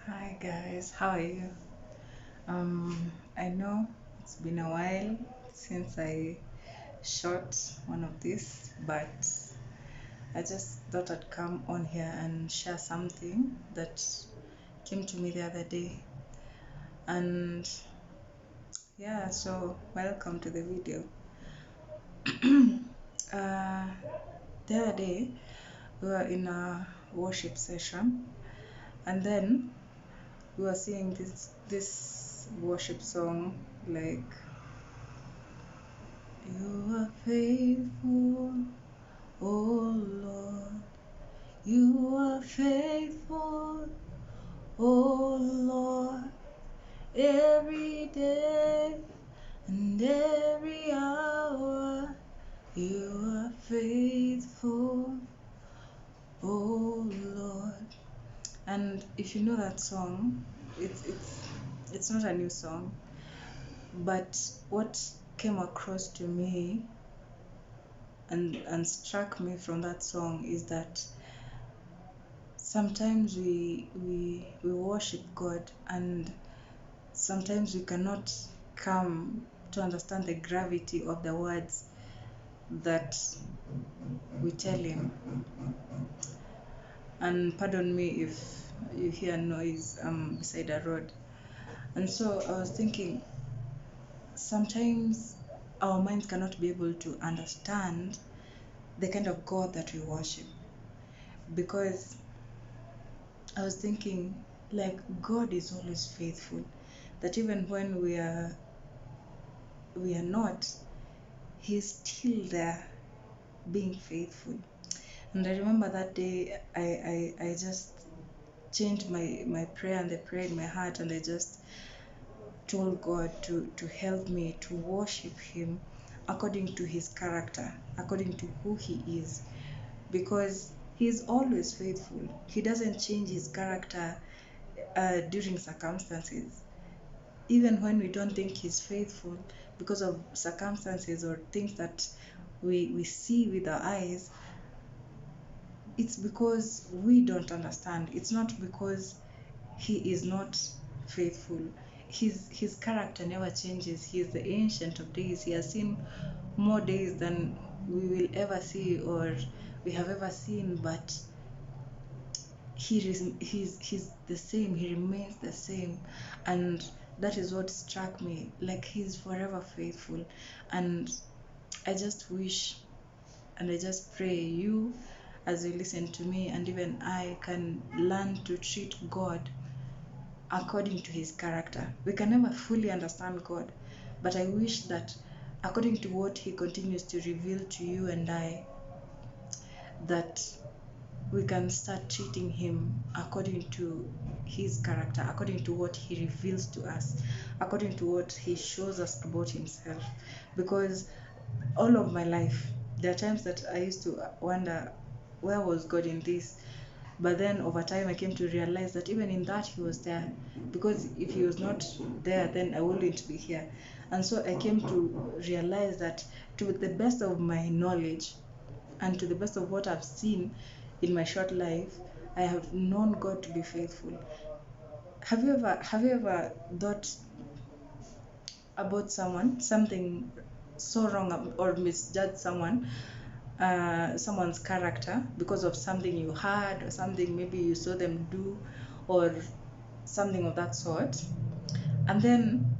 Hi guys, how are you? I know it's been a while since I shot one of these, but I just thought I'd come on here and share something that came to me the other day. And yeah, so welcome to the video. uh, the other day we were in a worship session, and then we were singing this worship song like you are faithful, oh Lord. You are faithful, oh Lord. Every day and every hour. You are faithful, oh Lord. And if you know that song, it's not a new song, but what came across to me and struck me from that song is that sometimes we worship God, and sometimes we cannot come to understand the gravity of the words that we tell him. And pardon me if you hear noise beside a road. And so I was thinking, sometimes our minds cannot be able to understand the kind of God that we worship, because I was thinking, like, God is always faithful, that even when we are not, he's still there being faithful. And I remember that day I just changed my prayer and the prayer in my heart, and I just told God to help me to worship him according to his character, according to who he is, because he's always faithful. He doesn't change his character during circumstances. Even when we don't think he's faithful because of circumstances or things that we see with our eyes, it's because we don't understand. It's not because he is not faithful. His character never changes. He is the ancient of days. He has seen more days than we will ever see or we have ever seen, but he's the same. He remains the same. And that is what struck me, like he's forever faithful. And I just wish and I just pray you, as you listen to me, and even I can learn to treat God according to his character. We can never fully understand God, but I wish that according to what he continues to reveal to you and I, that we can start treating him according to his character, according to what he reveals to us, according to what he shows us about himself. Because all of my life, there are times that I used to wonder, where was God in this? But then over time I came to realize that even in that he was there, because if he was not there, then I wouldn't be here. And so I came to realize that, to the best of my knowledge and to the best of what I've seen in my short life, I have known God to be faithful. Have you ever thought about something so wrong, or misjudged someone's character because of something you heard, or something maybe you saw them do, or something of that sort? And then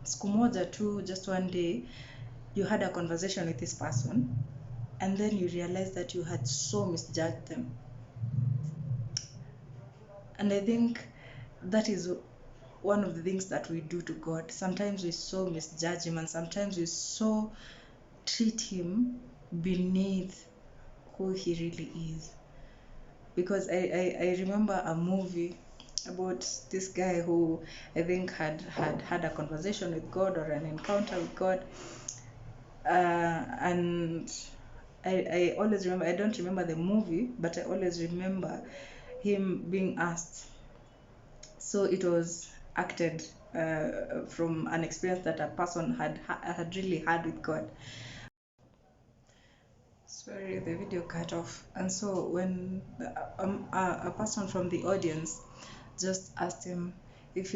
siku moja tu, just one day, you had a conversation with this person, and then you realize that you had so misjudged them. And I think that is one of the things that we do to God. Sometimes we so misjudge him, and sometimes we so treat him beneath who he really is. Because I remember a movie about this guy who I think had a conversation with God, or an encounter with God. And I always remember, I don't remember the movie, but I always remember him being asked. So it was acted from an experience that a person had really had with God. Sorry, the video cut off. And so when a person from the audience just asked him if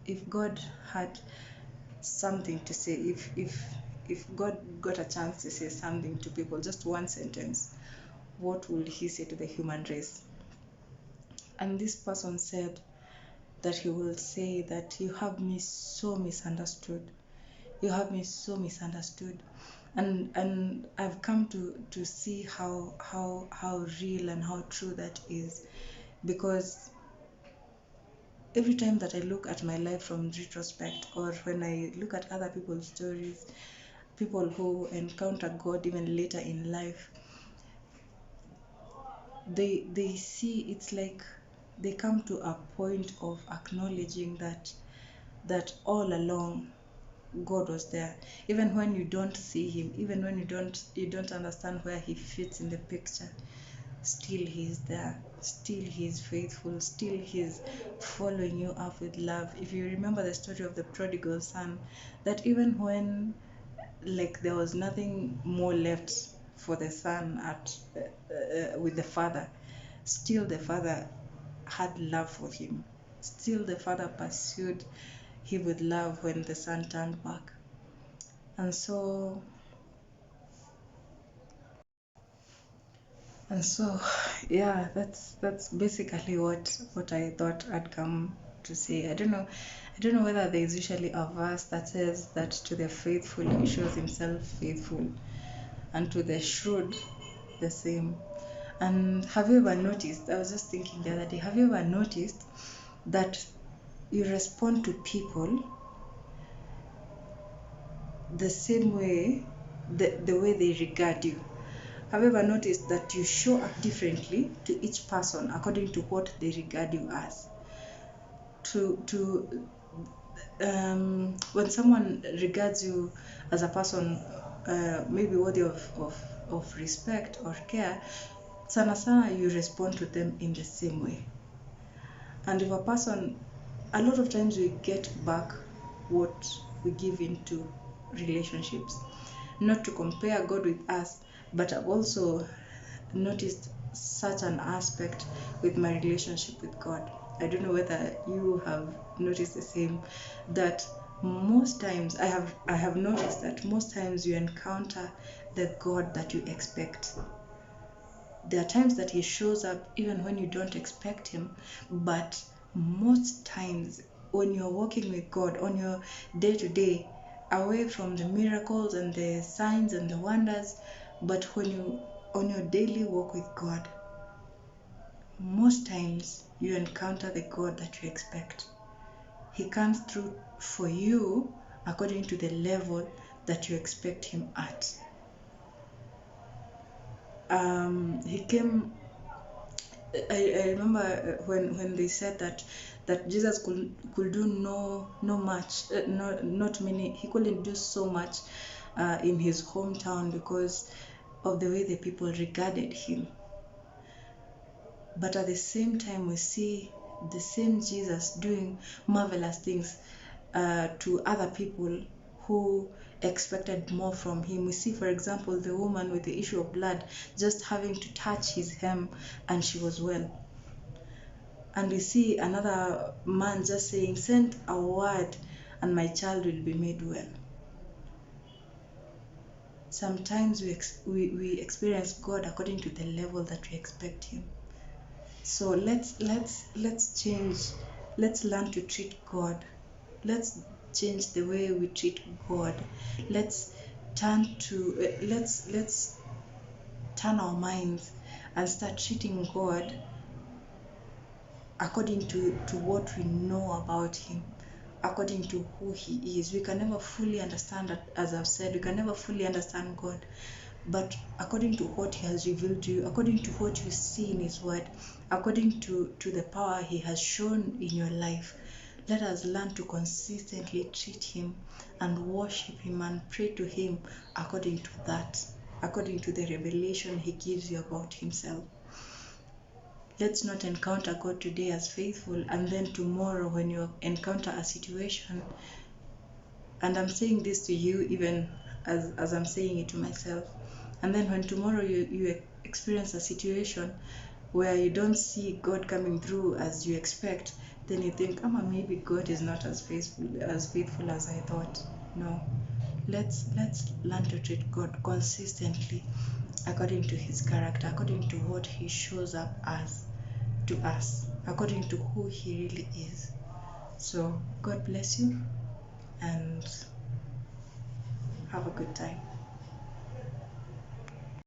if God had something to say, if God got a chance to say something to people, just one sentence, what would he say to the human race? And this person said that he will say that you have me so misunderstood. You have me so misunderstood. And I've come to see how real and how true that is, because every time that I look at my life from retrospect, or when I look at other people's stories, people who encounter God even later in life, they see, it's like they come to a point of acknowledging that all along God was there, even when you don't see him, even when you don't understand where he fits in the picture. Still he's there, still he's faithful, still he's following you up with love. If you remember the story of the prodigal son, that even when like there was nothing more left for the son at with the father, still the father had love for him, still the father pursued him with love when the son turned back. And so yeah, that's basically what I thought I'd come to say. I don't know whether there's usually a verse that says that to the faithful he shows himself faithful, and to the shrewd the same. And have you ever noticed, I was just thinking the other day, have you ever noticed that you respond to people the same way, the way they regard you? Have you ever noticed that you show up differently to each person according to what they regard you as? To When someone regards you as a person, maybe worthy of respect or care, sana sana you respond to them in the same way. And if a person, a lot of times we get back what we give into relationships. Not to compare God with us, but I've also noticed such an aspect with my relationship with God. I don't know whether you have noticed the same, that most times I have noticed that most times you encounter the God that you expect. There are times that he shows up even when you don't expect him, but most times when you're walking with God on your day to day, away from the miracles and the signs and the wonders, but when you on your daily walk with God, most times you encounter the God that you expect. He comes through for you according to the level that you expect him at. He came. I remember when they said that Jesus could do no much, not many. He couldn't do so much in his hometown because of the way the people regarded him. But at the same time, we see the same Jesus doing marvelous things to other people who expected more from him. We see, for example, the woman with the issue of blood just having to touch his hem and she was well. And we see another man just saying, send a word and my child will be made well. Sometimes we experience God according to the level that we expect him. So let's change. Let's learn to treat God. Let's change the way we treat God. Let's turn our minds and start treating God according to what we know about him, according to who he is. We can never fully understand that, as I've said, we can never fully understand God, but according to what he has revealed to you, according to what you see in his word, according to the power he has shown in your life, let us learn to consistently treat him and worship him and pray to him according to that, according to the revelation he gives you about himself. Let's not encounter God today as faithful, and then tomorrow when you encounter a situation, and I'm saying this to you even as I'm saying it to myself, and then when tomorrow you experience a situation, where you don't see God coming through as you expect, then you think, maybe God is not as faithful as I thought. No. Let's learn to treat God consistently according to his character, according to what he shows up as to us, according to who he really is. So God bless you and have a good time.